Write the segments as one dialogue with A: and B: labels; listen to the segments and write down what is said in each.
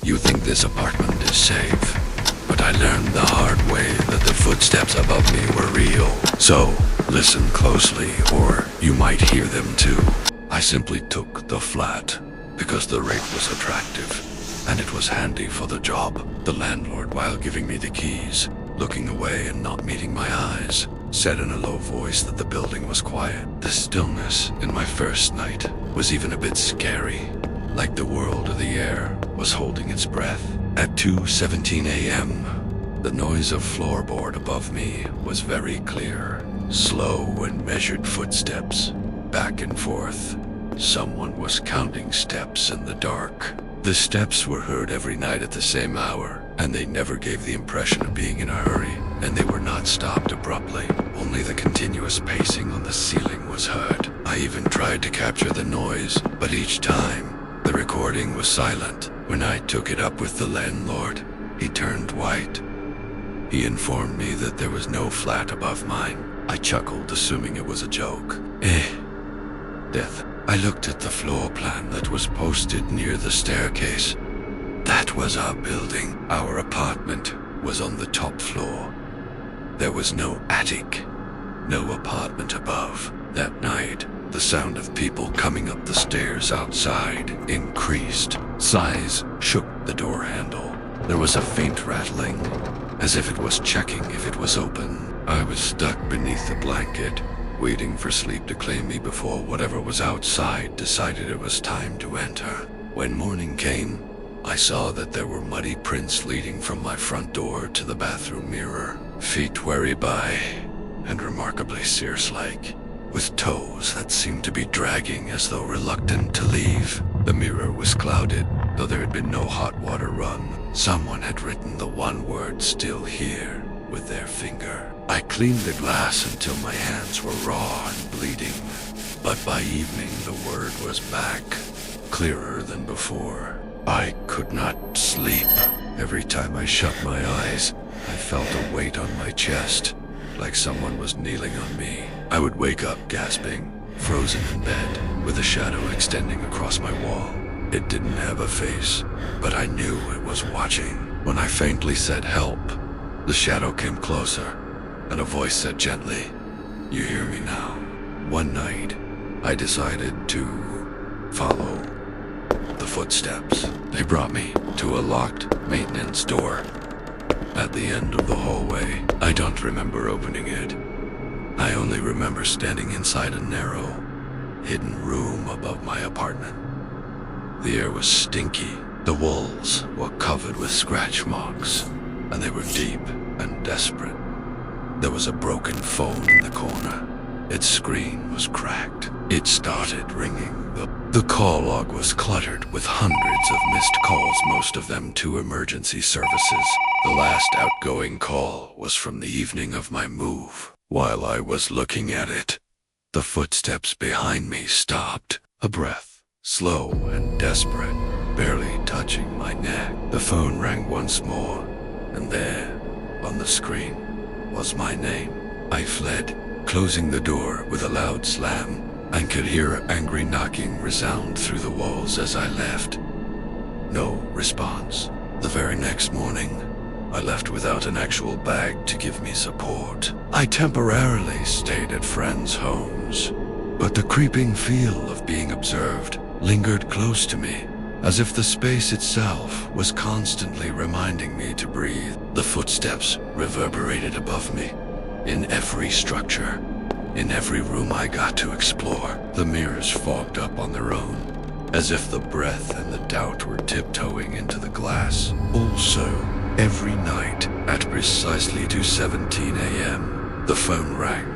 A: You think this apartment is safe, but I learned the hard way that the footsteps above me were real. So, listen closely, or you might hear them too. I simply took the flat because the rate was attractive, and it was handy for the job. The landlord, while giving me the keys, looking away and not meeting my eyes, said in a low voice that the building was quiet. The stillness in my first night was even a bit scary, like the world of the air was holding its breath. At 2:17 a.m., the noise of floorboard above me was very clear. Slow and measured footsteps, back and forth. Someone was counting steps in the dark. The steps were heard every night at the same hour, and they never gave the impression of being in a hurry, and they were not stopped abruptly. Only the continuous pacing on the ceiling was heard. I even tried to capture the noise, but each time, the recording was silent. When I took it up with the landlord, he turned white. He informed me that there was no flat above mine. I chuckled, assuming it was a joke. Death. I looked at the floor plan that was posted near the staircase. That was our building. Our apartment was on the top floor. There was no attic, no apartment above. That night, the sound of people coming up the stairs outside increased. Sighs shook the door handle. There was a faint rattling, as if it was checking if it was open. I was stuck beneath the blanket, waiting for sleep to claim me before whatever was outside decided it was time to enter. When morning came, I saw that there were muddy prints leading from my front door to the bathroom mirror. Feet wary by, and remarkably Sears-like, with toes that seemed to be dragging as though reluctant to leave. The mirror was clouded, though there had been no hot water run. Someone had written the one word "still here" with their finger. I cleaned the glass until my hands were raw and bleeding, but by evening the word was back, clearer than before. I could not sleep. Every time I shut my eyes, I felt a weight on my chest, like someone was kneeling on me. I would wake up gasping, frozen in bed, with a shadow extending across my wall. It didn't have a face, but I knew it was watching. When I faintly said help, the shadow came closer, and a voice said gently, "You hear me now." One night, I decided to follow the footsteps. They brought me to a locked maintenance door at the end of the hallway. I don't remember opening it. I only remember standing inside a narrow, hidden room above my apartment. The air was stinky. The walls were covered with scratch marks, and they were deep and desperate. There was a broken phone in the corner. Its screen was cracked. It started ringing. The call log was cluttered with hundreds of missed calls, most of them to emergency services. The last outgoing call was from the evening of my move. While I was looking at it, the footsteps behind me stopped. A breath, slow and desperate, barely touching my neck. The phone rang once more, and there, on the screen, was my name. I fled, closing the door with a loud slam, and could hear angry knocking resound through the walls as I left. No response. The very next morning, I left without an actual bag to give me support. I temporarily stayed at friends' homes, but the creeping feel of being observed lingered close to me, as if the space itself was constantly reminding me to breathe. The footsteps reverberated above me, in every structure, in every room I got to explore. The mirrors fogged up on their own, as if the breath and the doubt were tiptoeing into the glass. Also, every night, at precisely 2:17 a.m., the phone rang,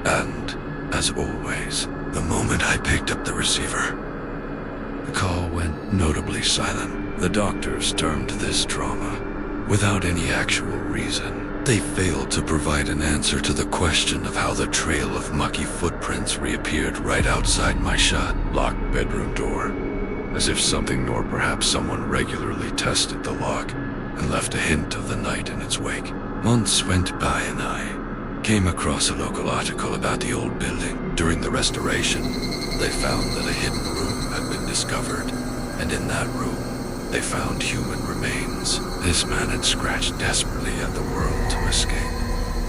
A: and, as always, the moment I picked up the receiver, the call went notably silent. The doctors termed this trauma, without any actual reason. They failed to provide an answer to the question of how the trail of mucky footprints reappeared right outside my shut, locked bedroom door, as if something or perhaps someone regularly tested the lock and left a hint of the night in its wake. Months went by and I came across a local article about the old building. During the restoration, they found that a hidden room had been discovered, and in that room, they found human remains This man had scratched desperately at the world to escape,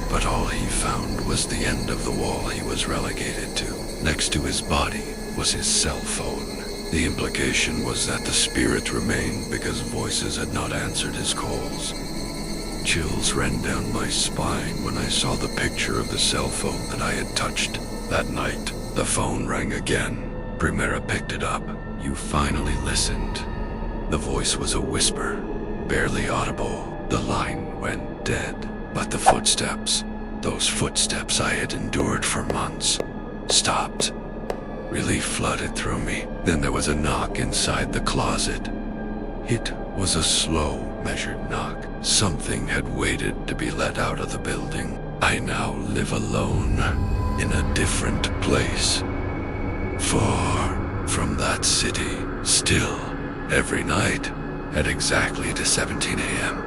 A: but all he found was the end of the wall he was relegated to. Next to his body was his cell phone. The implication was that the spirit remained because voices had not answered his calls. Chills ran down my spine when I saw the picture of the cell phone that I had touched. That night, the phone rang again. Primera picked it up. "You finally listened." The voice was a whisper, barely audible. The line went dead. But the footsteps, those footsteps I had endured for months, stopped. Relief flooded through me. Then there was a knock inside the closet. It was a slow, measured knock. Something had waited to be let out of the building. I now live alone, in a different place. Far from that city. Still, every night, at exactly to 17 a.m.,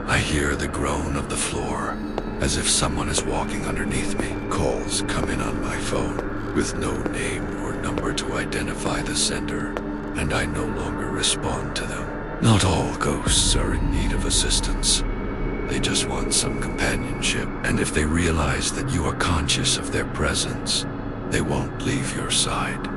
A: I hear the groan of the floor, as if someone is walking underneath me. Calls come in on my phone, with no name or number to identify the sender, and I no longer respond to them. Not all ghosts are in need of assistance. They just want some companionship, and if they realize that you are conscious of their presence, they won't leave your side.